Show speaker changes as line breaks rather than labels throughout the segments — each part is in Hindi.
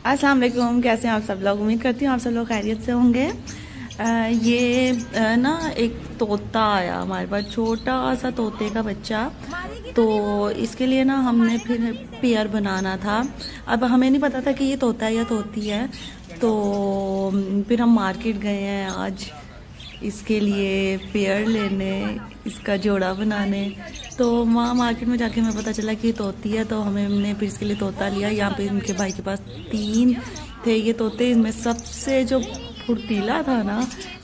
अस्सलाम वालेकुम, कैसे हैं आप सब लोग। उम्मीद करती हूँ आप सब लोग खैरियत से होंगे। ना एक तोता आया हमारे पास, छोटा सा तोते का बच्चा। तो इसके लिए ना हमने फिर पेयर बनाना था। अब हमें नहीं पता था कि ये तोता है या तोती है। तो फिर हम मार्केट गए हैं आज इसके लिए पेयर लेने, इसका जोड़ा बनाने। तो वहाँ मार्केट में जाके हमें पता चला कि ये तोती है। तो हमने फिर इसके लिए तोता लिया। यहाँ पे इनके भाई के पास 3 थे ये तोते। इनमें सबसे जो फुर्तीला था ना,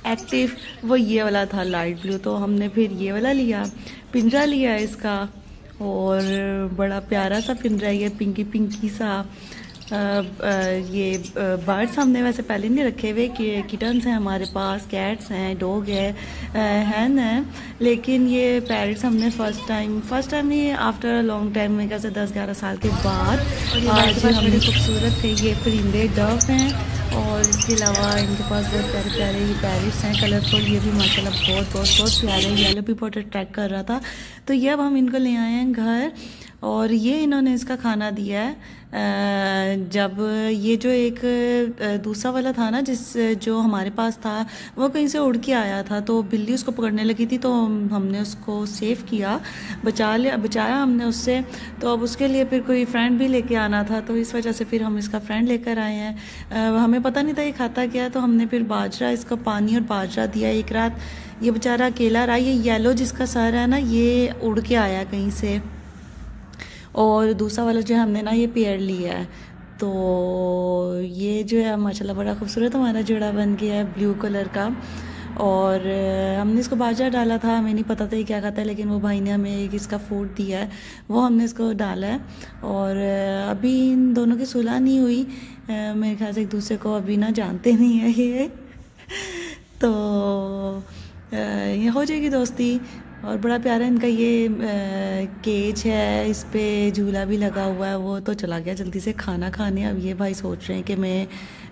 एक्टिव, वो ये वाला था, लाइट ब्लू। तो हमने फिर ये वाला लिया, पिंजरा लिया इसका। और बड़ा प्यारा सा पिंजरा है ये, पिंकी पिंकी सा। ये बर्ड्स हमने वैसे पहले नहीं रखे हुए, कि किटन्स हैं हमारे पास, कैट्स हैं, डॉग है, हैन है। लेकिन ये पैरट्स हमने फर्स्ट टाइम नहीं, आफ्टर अ लॉन्ग टाइम में, कैसे 10-11 साल के बाद आज हमने खूबसूरत थे ये परिंदे, डव हैं। और इसके अलावा इनके पास बहुत प्यारे प्यारे ये पैरट्स हैं, कलरफुल। ये भी माशाल्लाह बहुत प्यारे। येलो भी बहुत अट्रैक्ट कर रहा था। तो ये अब हम इनको ले आए हैं घर। और ये इन्होंने इसका खाना दिया है। जब ये जो एक दूसरा वाला था ना, जो हमारे पास था, वो कहीं से उड़ के आया था। तो बिल्ली उसको पकड़ने लगी थी, तो हमने उसको सेव किया, बचाया हमने उससे। तो अब उसके लिए फिर कोई फ्रेंड भी लेके आना था, तो इस वजह से फिर हम इसका फ्रेंड लेकर आए हैं। हमें पता नहीं था ये खाता क्या है, तो हमने फिर बाजरा, इसको पानी और बाजरा दिया। एक रात ये बेचारा अकेला रहा। ये येलो जिसका सर है ना, ये उड़ के आया कहीं से। और दूसरा वाला जो है हमने ना ये पेयर लिया है। तो ये जो है माशाल्लाह बड़ा खूबसूरत हमारा जोड़ा बन गया है, ब्लू कलर का। और हमने इसको बाजरा डाला था, हमें नहीं पता था ये क्या खाता है, लेकिन वो भाई ने हमें एक इसका फूड दिया है, वो हमने इसको डाला है। और अभी इन दोनों की सुलह नहीं हुई, मेरे ख्याल से एक दूसरे को अभी ना जानते नहीं है ये। तो ये हो जाएगी दोस्ती। और बड़ा प्यारा इनका ये केज है, इस पे झूला भी लगा हुआ है। वो तो चला गया जल्दी से खाना खाने। अब ये भाई सोच रहे हैं कि मैं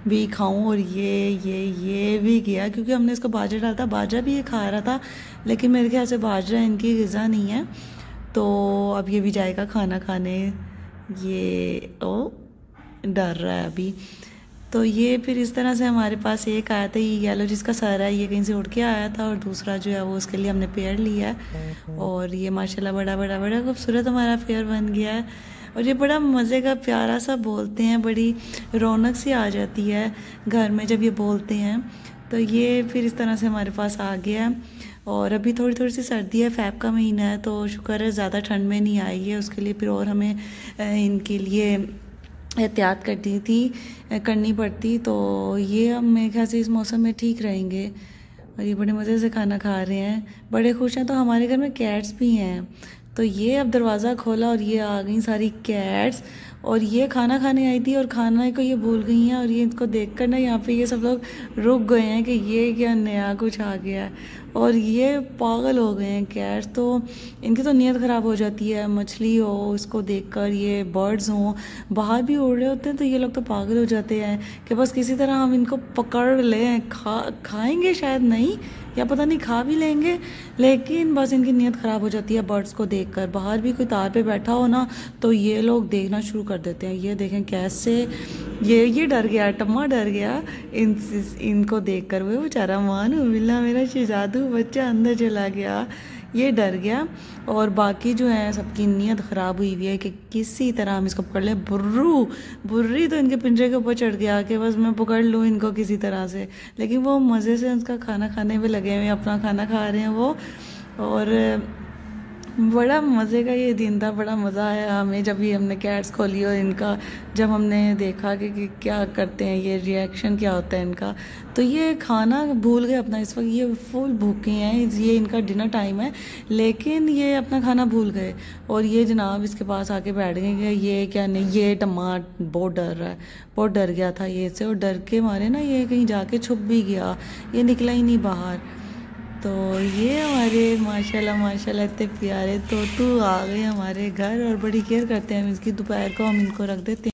भी खाऊं। और ये भी गया, क्योंकि हमने इसको बाजरा डाला था, बाजरा भी ये खा रहा था। लेकिन मेरे ख्याल से बाजरा इनकी ग़िज़ा नहीं है। तो अब ये भी जाएगा खाना खाने। ये डर रहा है अभी। तो ये फिर इस तरह से हमारे पास एक आया था, ये येलो जिसका सर है, ये कहीं से उड़ के आया था। और दूसरा जो है वो उसके लिए हमने पेयर लिया है। और ये माशाल्लाह बड़ा खूबसूरत हमारा पेयर बन गया है। और ये बड़ा मज़े का प्यारा सा बोलते हैं, बड़ी रौनक सी आ जाती है घर में जब ये बोलते हैं। तो ये फिर इस तरह से हमारे पास आ गया है। और अभी थोड़ी सी सर्दी है, फ़ैब का महीना है, तो शुक्र है ज़्यादा ठंड में नहीं आई है। उसके लिए फिर और हमें इनके लिए एहतियात करनी पड़ती। तो ये अब मेरे ख्याल से इस मौसम में ठीक रहेंगे। और ये बड़े मज़े से खाना खा रहे हैं, बड़े खुश हैं। तो हमारे घर में कैट्स भी हैं। तो ये अब दरवाज़ा खोला और ये आ गई सारी कैट्स। और ये खाना खाने आई थी और खाना को ये भूल गई हैं। और ये इनको देख कर ना यहाँ पे ये सब लोग रुक गए हैं कि ये क्या नया कुछ आ गया है। और ये पागल हो गए हैं कैट्स। तो इनकी तो नीयत ख़राब हो जाती है, मछली हो उसको देखकर, ये बर्ड्स हों बाहर भी उड़ रहे होते हैं, तो ये लोग तो पागल हो जाते हैं कि बस किसी तरह हम इनको पकड़ लें। खाएंगे शायद नहीं, या पता नहीं खा भी लेंगे, लेकिन बस इनकी नीयत ख़राब हो जाती है बर्ड्स को देखकर। बाहर भी कोई तार पे बैठा हो ना, तो ये लोग देखना शुरू कर देते हैं। ये देखें कैसे ये डर गया, टम्मा डर गया इनको देखकर। वो बेचारा मानो बिल्ला मेरा शहजादू बच्चा अंदर चला गया, ये डर गया। और बाकी जो है सबकी नीयत ख़राब हुई है कि किसी तरह हम इसको पकड़ लें। बुर्री तो इनके पिंजरे के ऊपर चढ़ गया कि बस मैं पकड़ लूँ इनको किसी तरह से। लेकिन वो मज़े से उसका खाना खाने में लगे हुए, अपना खाना खा रहे हैं वो। और बड़ा मज़े का ये दिन था, बड़ा मज़ा आया हमें जब ये हमने कैट्स खोली और इनका जब हमने देखा कि क्या करते हैं, ये रिएक्शन क्या होता है इनका। तो ये खाना भूल गए अपना, इस वक्त ये फुल भूखे हैं, ये इनका डिनर टाइम है, लेकिन ये अपना खाना भूल गए। और ये जनाब इसके पास आके बैठ गए कि ये क्या नहीं, ये टमाट बहुत डर रहा है, बहुत डर गया था ये से। और डर के मारे ना ये कहीं जाके छुप भी गया, ये निकला ही नहीं बाहर। तो ये हमारे माशाल्लाह इतने प्यारे तोतू आ गए हमारे घर। और बड़ी केयर करते हैं हम इसकी, दोपहर को हम इनको रख देते हैं।